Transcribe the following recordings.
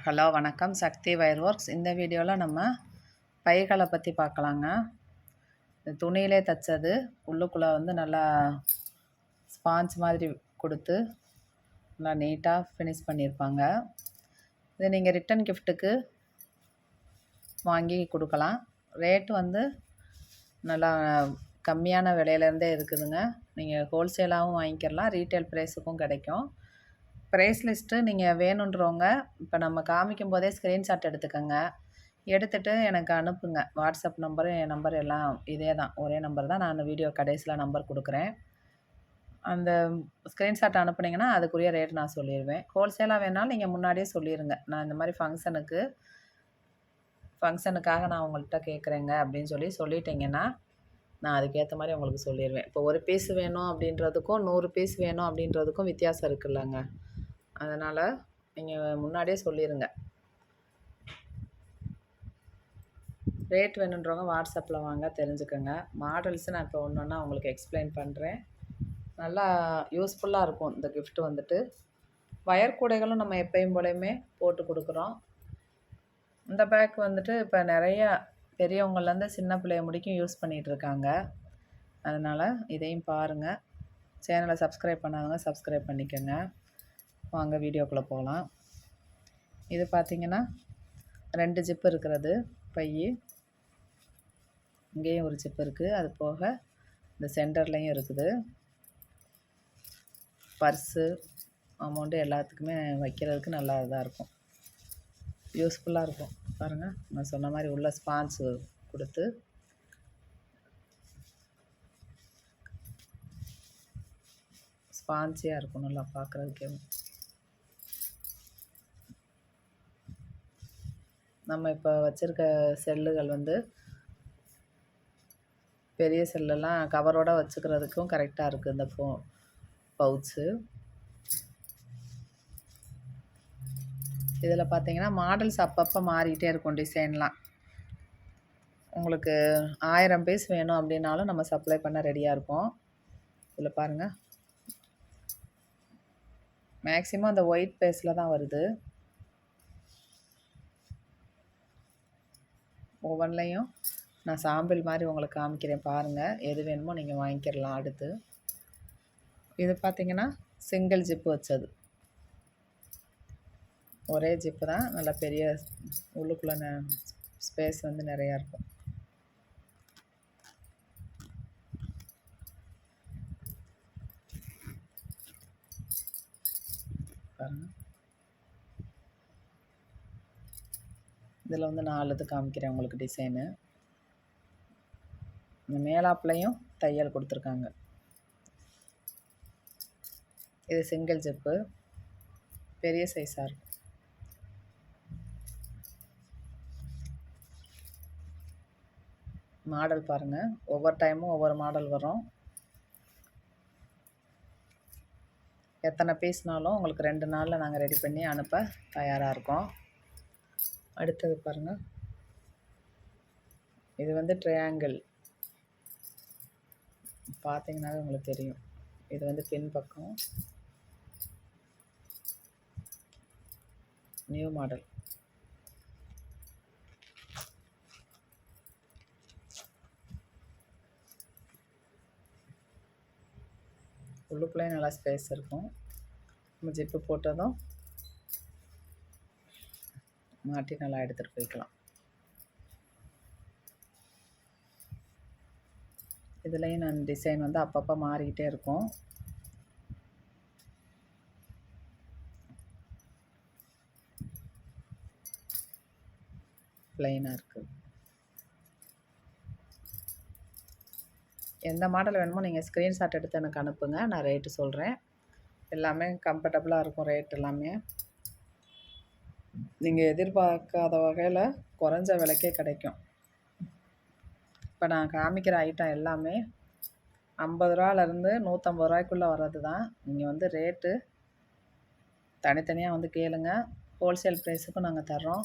Hello வணக்கம். சக்தி wire works. இந்த வீடியோவில் நம்ம பைகளை பற்றி பார்க்கலாங்க. துணியிலே தைச்சது, உள்ளுக்குள்ளே வந்து நல்லா ஸ்பாஞ்ச் மாதிரி கொடுத்து நல்லா நீட்டாக ஃபினிஷ் பண்ணியிருப்பாங்க. இது நீங்கள் ரிட்டன் கிஃப்ட்டுக்கு வாங்கி கொடுக்கலாம். ரேட்டு வந்து நல்லா கம்மியான விலையிலேருந்தே இருக்குதுங்க. நீங்கள் ஹோல்சேலாகவும் வாங்கிக்கிறலாம், ரீட்டைல் ப்ரைஸுக்கும் கிடைக்கும். ப்ரைஸ் லிஸ்ட்டு நீங்கள் வேணுன்றவங்க இப்போ நம்ம காமிக்கும் போதே ஸ்க்ரீன்ஷாட் எடுத்துக்கோங்க. எடுத்துகிட்டு எனக்கு அனுப்புங்க. வாட்ஸ்அப் நம்பரு என் நம்பர் எல்லாம் இதே தான், ஒரே நம்பர் தான். நான் வீடியோ கடைசியில் நம்பர் கொடுக்குறேன். அந்த ஸ்க்ரீன்ஷாட் அனுப்புனீங்கன்னா அதுக்குரிய ரேட் நான் சொல்லிடுவேன். ஹோல்சேலாக வேணாலும் நீங்கள் முன்னாடியே சொல்லிடுங்க. நான் இந்த மாதிரி ஃபங்க்ஷனுக்காக நான் உங்கள்கிட்ட கேட்குறேங்க அப்படின்னு சொல்லிட்டீங்கன்னா நான் அதுக்கேற்ற மாதிரி உங்களுக்கு சொல்லிடுவேன். இப்போ ஒரு பீஸ் வேணும் அப்படின்றதுக்கும் 100 பீஸ் வேணும் அப்படின்றதுக்கும் வித்தியாசம் இருக்குல்லங்க. அதனால் நீங்கள் முன்னாடியே சொல்லிடுங்க. ரேட் வேணுன்றவங்க வாட்ஸ்அப்பில் வாங்க, தெரிஞ்சுக்கோங்க. மாடல்ஸு நான் இப்போ ஒன்று ஒன்றா உங்களுக்கு எக்ஸ்பிளைன் பண்ணுறேன். நல்லா யூஸ்ஃபுல்லாக இருக்கும் இந்த கிஃப்ட் வந்துட்டு. வயர் கூடைகளும் நம்ம எப்பயும் போலையுமே போட்டு கொடுக்குறோம். இந்த பேக் வந்துட்டு இப்போ நிறையா பெரியவங்கள்லேருந்து சின்ன பிள்ளைய முடிக்கும் யூஸ் பண்ணிகிட்ருக்காங்க. அதனால் இதையும் பாருங்கள். சேனலை சப்ஸ்கிரைப் பண்ணாதவங்க சப்ஸ்கிரைப் பண்ணிக்கோங்க. வாங்க வீடியோக்குள்ளே போகலாம். இது பார்த்திங்கன்னா 2 ஜிப்பு இருக்கிறது பை. இங்கேயும் ஒரு ஜிப்பு இருக்குது, அது போக இந்த சென்டர்லேயும் இருக்குது. பர்ஸு, அமௌண்ட்டு எல்லாத்துக்குமே வைக்கிறதுக்கு நல்லா இதாக இருக்கும், யூஸ்ஃபுல்லாக இருக்கும். பாருங்கள், நான் சொன்ன மாதிரி உள்ள ஸ்பான்ஸு கொடுத்து ஸ்பான்ஸியாக இருக்கும், நல்லா பார்க்குறதுக்கே. நம்ம இப்போ வச்சுருக்க செல்லுகள் வந்து பெரிய செல்லெல்லாம் கவரோடு வச்சுக்கிறதுக்கும் கரெக்டாக இருக்குது இந்த பவுச்சு. இதில் பார்த்தீங்கன்னா மாடல்ஸ் அப்பப்போ மாறிக்கிட்டே இருக்கும். டிசைன்லாம் உங்களுக்கு 1000 பீஸ் வேணும் அப்படின்னாலும் நம்ம சப்ளை பண்ண ரெடியாக இருக்கோம். இதில் பாருங்கள், மேக்ஸிமம் அந்த ஒயிட் பேஸில் தான் வருது. ஒவ்வொன்றையும் நான் சாம்பிள் மாதிரி உங்களுக்கு காமிக்கிறேன், பாருங்கள். எது வேணுமோ நீங்கள் வாங்கிக்கிறலாம். அடுத்து இது பார்த்திங்கன்னா சிங்கிள் ஜிப்பு வச்சது, ஒரே ஜிப்பு தான். நல்லா பெரிய உள்ளுக்குள்ளே ஸ்பேஸ் வந்து நிறையா இருக்கும். பாருங்கள், இதில் வந்து 4 இது காமிக்கிறேன் உங்களுக்கு டிசைனு. இந்த மேலாப்லையும் தையல் கொடுத்துருக்காங்க. இது சிங்கிள் ஜிப்பு, பெரிய சைஸாக இருக்கும். மாடல் பாருங்கள், ஒவ்வொரு டைமும் ஒவ்வொரு மாடல் வரும். எத்தனை பீஸ்னாலும் உங்களுக்கு 2 நாளில் நாங்கள் ரெடி பண்ணி அனுப்ப தயாராக இருக்கோம். அடுத்தது பாருங்கள், இது வந்து ட்ரையாங்கிள். பார்த்தீங்கன்னாவே உங்களுக்கு தெரியும். இது வந்து பின் பக்கம், நியூ மாடல். உள்ளுக்குள்ளே நல்லா ஸ்பேஸ் இருக்கும். நம்ம ஜிப்பு போட்டதும் மாட்டி நல்லா எடுத்துகிட்டு போய்க்கலாம். இதுலேயும் நான் டிசைன் வந்து அப்பப்போ மாறிக்கிட்டே இருக்கும். ப்ளைனாக இருக்குது. எந்த மாடல் வேணுமோ நீங்கள் ஸ்க்ரீன்ஷாட் எடுத்து எனக்கு அனுப்புங்க, நான் ரேட்டு சொல்கிறேன். எல்லாமே கம்ஃபர்டபுளாக இருக்கும். ரேட் எல்லாமே நீங்கள் எதிர்பார்க்காத வகையில் குறைஞ்ச விலைக்கே கிடைக்கும். இப்போ நான் காமிக்கிற ஐட்டம் எல்லாமே 50 ரூபாலேருந்து 150 ரூபாய்க்குள்ளே வர்றது தான். நீங்கள் வந்து ரேட்டு தனித்தனியாக வந்து கேளுங்க. ஹோல்சேல் ப்ரைஸுக்கும் நாங்கள் தர்றோம்.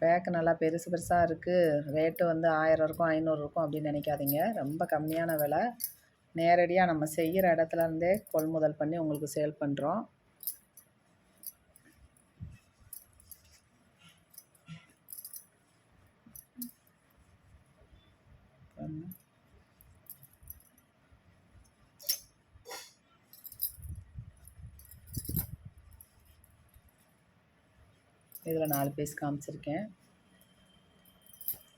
பேக்கு நல்லா பெருசு பெருசாக இருக்குது, ரேட்டு வந்து 1000 இருக்கும் 500 இருக்கும் அப்படின்னு நினைக்காதீங்க. ரொம்ப கம்மியான விலை. நேரடியாக நம்ம செய்கிற இடத்துலருந்தே கொள்முதல் பண்ணி உங்களுக்கு சேல் பண்ணுறோம். இதில் 4 பீஸ் காமிச்சிருக்கேன்.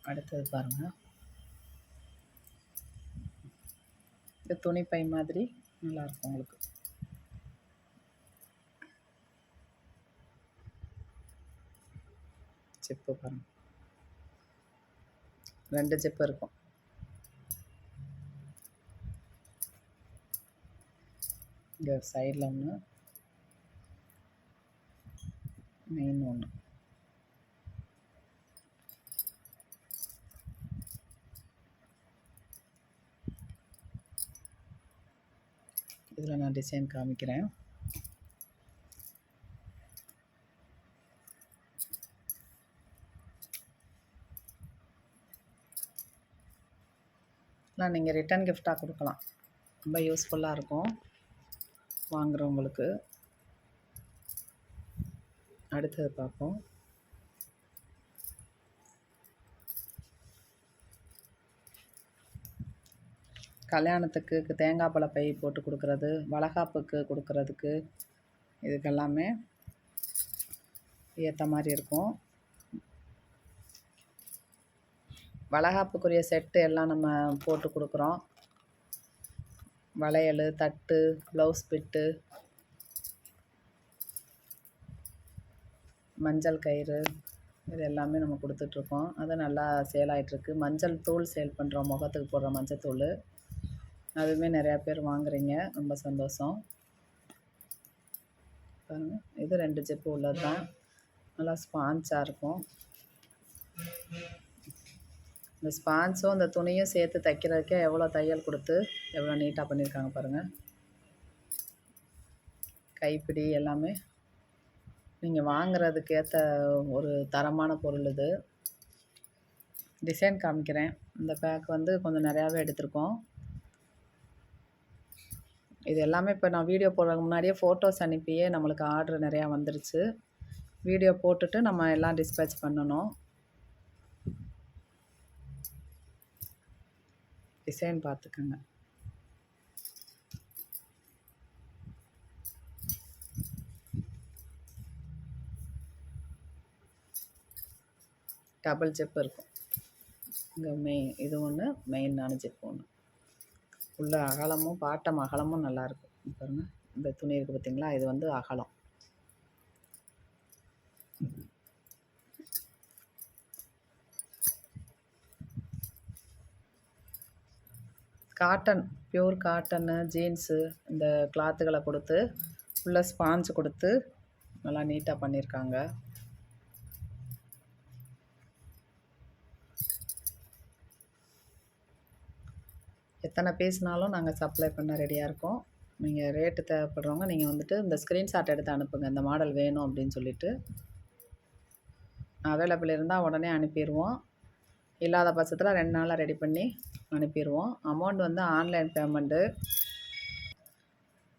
அடுத்தது பாருங்கள், இந்த துணி பை மாதிரி நல்லாயிருக்கும் உங்களுக்கு. ஜிப்பு பாருங்கள், 2 ஜிப்பு இருக்கும். இங்கே சைடில் ஒன்று, மெயின் ஒன்று. இதில் நான் டிசைன் காமிக்கிறேன். நீங்கள் ரிட்டன் கிஃப்டாக கொடுக்கலாம், ரொம்ப யூஸ்ஃபுல்லாக இருக்கும் வாங்குகிறவங்களுக்கு. அடுத்தது பார்ப்போம். கல்யாணத்துக்கு தேங்காய் பழ பை போட்டு கொடுக்குறது, வளகாப்புக்கு கொடுக்குறதுக்கு, இதுக்கெல்லாமே ஏற்ற மாதிரி இருக்கும். வளகாப்புக்குரிய செட்டு எல்லாம் நம்ம போட்டு கொடுக்குறோம். வளையல், தட்டு, ப்ளவுஸ் பிட்டு, மஞ்சள் கயிறு, இது எல்லாமே நம்ம கொடுத்துட்ருக்கோம். அது நல்லா சேல் ஆகிட்டுருக்கு. மஞ்சள் தூள் சேல் பண்ணுறோம், முகத்துக்கு போடுற மஞ்சள் தூள். அதுவுமே நிறையா பேர் வாங்குறீங்க, ரொம்ப சந்தோஷம். பாருங்கள், இது 2 ஜிப்பு உள்ளது தான், நல்லா ஸ்பான்ஸாக இருக்கும். இந்த ஸ்பான்ஸும் இந்த துணியும் சேர்த்து தைக்கிறதுக்கே எவ்வளோ தையல் கொடுத்து எவ்வளோ நீட்டாக பண்ணியிருக்காங்க பாருங்கள். கைப்பிடி எல்லாமே நீங்கள் வாங்குறதுக்கு ஏற்ற ஒரு தரமான பொருள் இது. டிசைன் காமிக்கிறேன். இந்த பேக் வந்து கொஞ்சம் நிறையாவே எடுத்திருக்கோம். இது எல்லாமே இப்போ நான் வீடியோ போடுறதுக்கு முன்னாடியே ஃபோட்டோஸ் அனுப்பியே நம்மளுக்கு ஆர்டர் நிறையா வந்துருச்சு. வீடியோ போட்டுட்டு நம்ம எல்லாம் டிஸ்பேட்ச் பண்ணணும். டிசைன் பார்த்துக்கோங்க. டபுள் ஜிப் இருக்கும். இங்கே இது ஒன்று, மெயினான ஜிப் ஒன்று. உள்ள அகலமும் பாட்டம் அகலமும் நல்லாயிருக்கும் பாருங்கள். இந்த துணி இருக்குது பார்த்திங்களா, இது வந்து அகலம். காட்டன், பியூர் காட்டனு, ஜீன்ஸு, இந்த கிளாத்துகளை கொடுத்து உள்ள ஸ்பான்ஸ் கொடுத்து நல்லா நீட்டாக பண்ணியிருக்காங்க. எத்தனை பீஸ்னாலும் நாங்கள் சப்ளை பண்ண ரெடியாக இருக்கோம். நீங்கள் ரேட்டு தேவைப்படுறவங்க நீங்கள் வந்துட்டு இந்த ஸ்க்ரீன்ஷாட் எடுத்து அனுப்புங்க, இந்த மாடல் வேணும் அப்படின்னு சொல்லிவிட்டு. அவைலபிள் இருந்தால் உடனே அனுப்பிடுவோம். இல்லாத பட்சத்தில் 2 நாளில் ரெடி பண்ணி அனுப்பிடுவோம். அமௌண்ட் வந்து ஆன்லைன் பேமெண்ட்டு.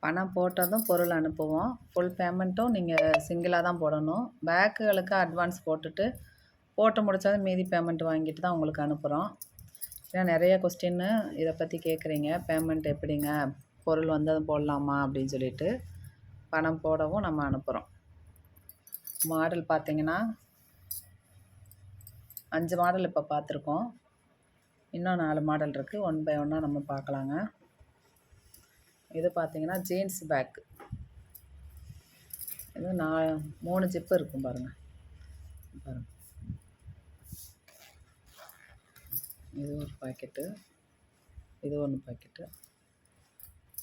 பணம் போட்டதும் பொருள் அனுப்புவோம். ஃபுல் பேமெண்ட்டும் நீங்கள் சிங்கிளாக தான் போடணும். பேக்குகளுக்கு அட்வான்ஸ் போட்டு முடித்ததும் மீதி பேமெண்ட் வாங்கிட்டு தான் உங்களுக்கு அனுப்புகிறோம். ஏன்னா நிறைய கொஸ்டின்னு இதை பற்றி கேட்குறீங்க, பேமெண்ட் எப்படிங்க, பொருள் வந்ததும் போடலாமா அப்படின்னு சொல்லிட்டு. பணம் போடவும் நம்ம அனுப்புகிறோம். மாடல் பார்த்திங்கன்னா 5 மாடல் இப்போ பார்த்துருக்கோம். இன்னும் 4 மாடல் இருக்குது, 1 பை 1 நம்ம பார்க்கலாங்க. இது பார்த்திங்கன்னா ஜீன்ஸ் பேக். இது 3 ஜிப்பு இருக்கும் பாருங்கள். இது ஒரு பாக்கெட்டு, இது 1 பாக்கெட்டு,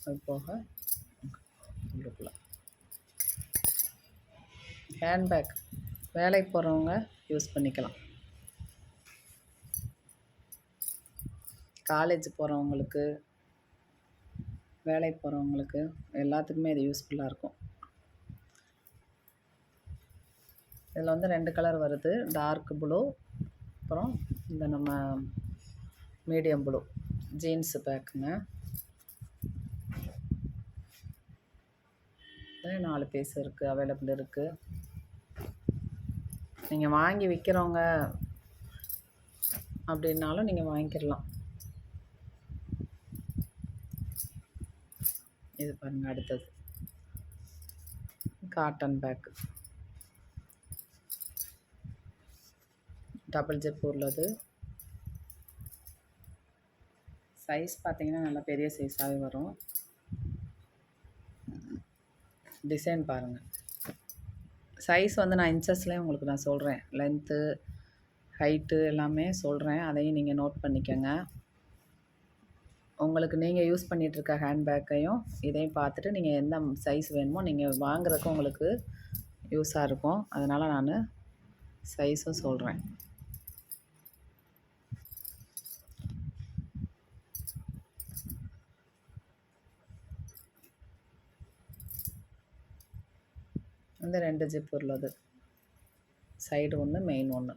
அது போக உள்ளுக்குள்ள ஹேண்ட்பேக். வேலைக்கு போகிறவங்க யூஸ் பண்ணிக்கலாம். காலேஜ் போகிறவங்களுக்கு, வேலைக்கு போகிறவங்களுக்கு எல்லாத்துக்குமே இது யூஸ்ஃபுல்லாக இருக்கும். இதில் வந்து 2 கலர் வருது. டார்க் ப்ளூ, அப்புறம் இந்த நம்ம மீடியம் ப்ளூ. ஜீன்ஸு பேக்குங்க. 4 பீஸ் இருக்குது, அவைலபிள் இருக்குது. நீங்கள் வாங்கி விற்கிறவங்க அப்படின்னாலும் நீங்கள் வாங்கிக்கிடலாம். இது பாருங்கள், அடுத்தது காட்டன் பேக்கு, டபுள் ஜிப் உள்ளது. சைஸ் பார்த்தீங்கன்னா நல்லா பெரிய சைஸாகவே வரும். டிசைன் பாருங்கள். சைஸ் வந்து நான் இன்ச்சஸ்லேயே உங்களுக்கு நான் சொல்கிறேன். லென்த்து, ஹைட்டு எல்லாமே சொல்கிறேன். அதையும் நீங்கள் நோட் பண்ணிக்கோங்க. உங்களுக்கு நீங்கள் யூஸ் பண்ணிகிட்ருக்க ஹேண்ட்பேக்கையும் இதையும் பார்த்துட்டு நீங்கள் எந்த சைஸ் வேணுமோ நீங்கள் வாங்குறதுக்கு உங்களுக்கு யூஸாக இருக்கும். அதனால் நான் சைஸும் சொல்கிறேன். இந்த 2 ஜிப் உள்ளது. சைடு ஒன்று, மெயின் ஒன்று.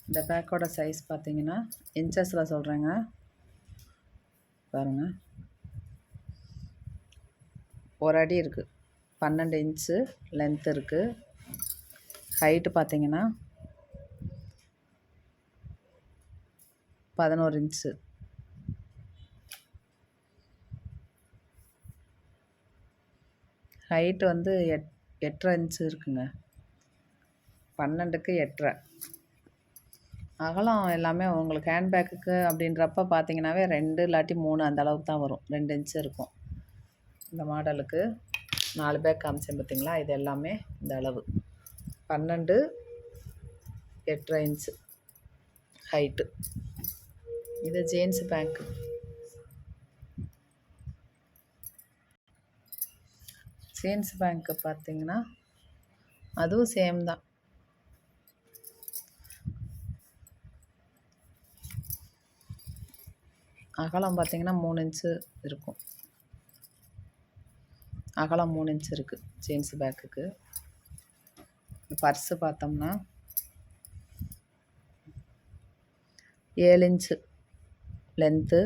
இந்த பேக்கோட சைஸ் பார்த்தீங்கன்னா இன்ச்சஸில் சொல்கிறேங்க. பாருங்கள், 1 அடி இருக்குது. 12 இன்ச்சு லென்த் இருக்குது. ஹைட்டு பார்த்தீங்கன்னா 11 இன்ச்சு. ஹைட்டு வந்து 8.5 இன்ச்சு இருக்குங்க. 12க்கு 8.5. அகலம் எல்லாமே உங்களுக்கு ஹேண்ட்பேக்குக்கு அப்படின்றப்ப பார்த்தீங்கன்னாவே 2 இல்லாட்டி 3 அந்த அளவுக்கு தான் வரும். 2 இன்ச்சு இருக்கும். இந்த மாடலுக்கு 4 பேக் காமிச்சேன் பார்த்தீங்களா, இது எல்லாமே இந்த அளவு. 12, 8.5 இன்ச்சு ஹைட்டு. இது ஜீன்ஸ் பேக்கு. ஜீன்ஸ் பேங்க்கு பார்த்தீங்கன்னா அதுவும் சேம் தான். அகலம் பார்த்தீங்கன்னா 3 இன்ச்சு இருக்கும். அகலம் 3 இன்ச்சு இருக்குது ஜீன்ஸ் பேக்குக்கு. பர்ஸு பார்த்தோம்னா 7 இன்ச்சு லென்த்து.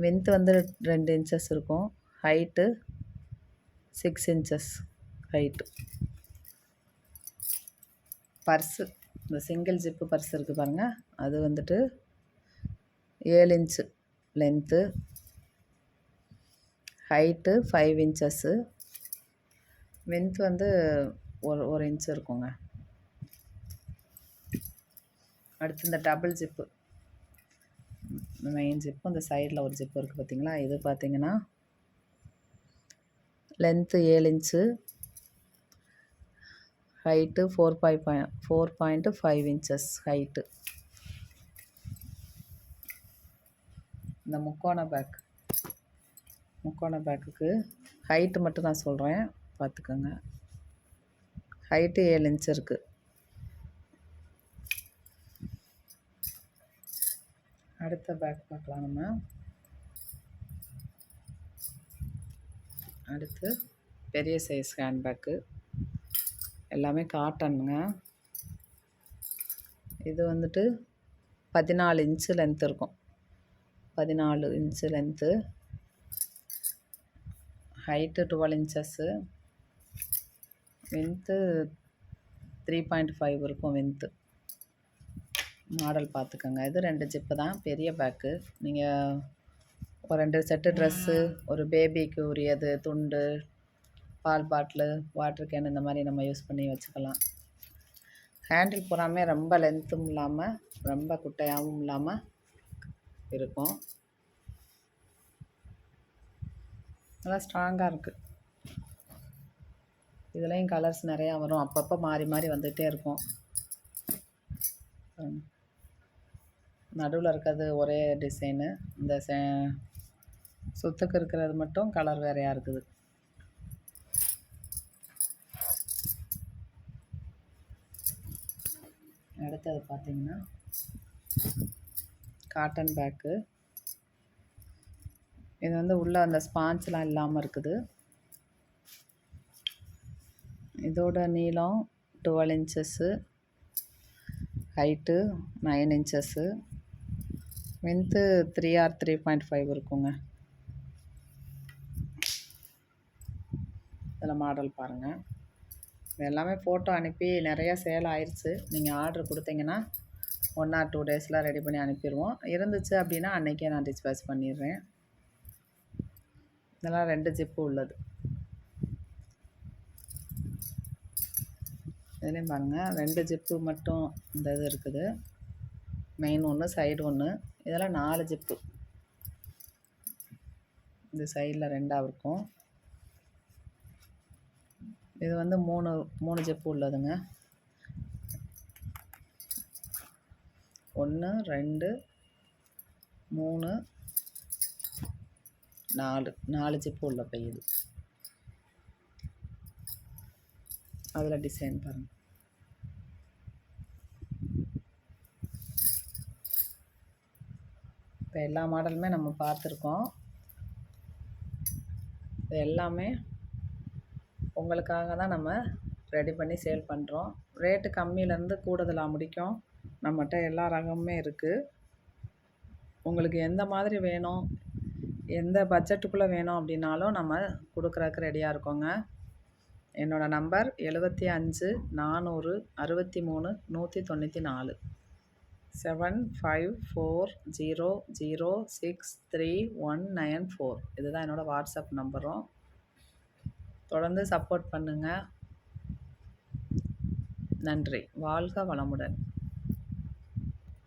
வின்த்து வந்து 2 இன்ச்சஸ் இருக்கும். Height 6 inches height. பர்ஸு, இந்த சிங்கிள் ஜிப்பு பர்ஸ் இருக்குது பாருங்கள், அது வந்துட்டு 7 inch length. Height 5 inches. Width வந்து ஒரு இன்ச்சு இருக்குங்க. அடுத்து இந்த டபுள் ஜிப்பு, மெயின் ஜிப்பு, இந்த சைடில் ஒரு ஜிப்பு இருக்குது பார்த்தீங்களா, இது பார்த்தீங்கன்னா length 7 inch. Height 4.5 inches height. இந்த முக்கோண பேக்குக்கு ஹைட்டு மட்டும் நான் சொல்கிறேன், பார்த்துக்கோங்க. ஹைட்டு 7 இன்ச்சு இருக்குது. அடுத்த பேக் பார்க்கலாம் நம்ம. அடுத்து பெரிய சைஸ் ஹேண்ட்பேக்கு, எல்லாமே காட்டனுங்க. இது வந்துட்டு 14 இன்ச்சு லென்த் இருக்கும். 14 இன்ச்சு லென்த்து. Height 12 inches. வின்த்து 3.5 இருக்கும் வின்த்து. மாடல் பார்த்துக்கோங்க. இது 2 ஜிப்பு தான், பெரிய பேக்கு. நீங்கள் ஒரு 2 செட்டு ட்ரெஸ்ஸு, ஒரு பேபிக்கு உரியது, துண்டு, பால் பாட்டிலு, வாட்டர் கேன், இந்த மாதிரி நம்ம யூஸ் பண்ணி வச்சுக்கலாம். ஹேண்டில் பூராமே ரொம்ப லென்த்தும் இல்லாமல் ரொம்ப குட்டையாகவும் இல்லாமல் இருக்கும். நல்லா ஸ்ட்ராங்காக இருக்குது. இதுலேயும் கலர்ஸ் நிறையா வரும், அப்பப்போ மாறி மாறி வந்துகிட்டே இருக்கும். நடுவில் இருக்கிறது ஒரே டிசைனு, இந்த சுத்துக்கு இருக்கிறது மட்டும் கலர் வேறையாக இருக்குது. அடுத்தது பார்த்திங்கன்னா காட்டன் பேக்கு. இது வந்து உள்ளே அந்த ஸ்பான்ச்லாம் இல்லாமல் இருக்குது. இதோட நீளம் 12 inches, height 9 inches, length 3 or 3.5 இருக்குங்க. இதில் மாடல் பாருங்கள். இது எல்லாமே ஃபோட்டோ அனுப்பி நிறையா சேல் ஆயிடுச்சு. நீங்கள் ஆர்டர் கொடுத்தீங்கன்னா 1 or 2 டேஸில் ரெடி பண்ணி அனுப்பிடுவோம். இருந்துச்சு அப்படின்னா அன்றைக்கே நான் டிஸ்பேச் பண்ணிடுறேன். இதெல்லாம் 2 ஜிப்பு உள்ளது. இதுலேயும் பாருங்கள் 2 ஜிப்பு மட்டும் இந்த இது இருக்குது. மெயின் ஒன்று, சைடு ஒன்று. இதெல்லாம் 4 ஜிப்பு. இந்த சைடில் 2ஆக இருக்கும். இது வந்து 3 ஜிப்பு உள்ளதுங்க. 1 2 3 4 ஜிப்பு உள்ள பை இது. அதில் டிசைன் பாருங்கள். இப்போ எல்லா மாடலுமே நம்ம பார்த்துருக்கோம். இது எல்லாமே உங்களுக்காக தான் நம்ம ரெடி பண்ணி சேல் பண்ணுறோம். ரேட்டு கம்மியிலேருந்து கூடுதலாக முடிக்கும். நம்மகிட்ட எல்லா ரகமுமே இருக்குது. உங்களுக்கு எந்த மாதிரி வேணும், எந்த பட்ஜெட்டுக்குள்ளே வேணும் அப்படின்னாலும் நம்ம கொடுக்குறதுக்கு ரெடியாக இருக்கோங்க. என்னோடய நம்பர் 75 400 63 194 7540063194. இதுதான் என்னோடய வாட்ஸ்அப் நம்பரும். தொடர்ந்து சப்போர்ட் பண்ணுங்கள். நன்றி. வாழ்க வளமுடன்.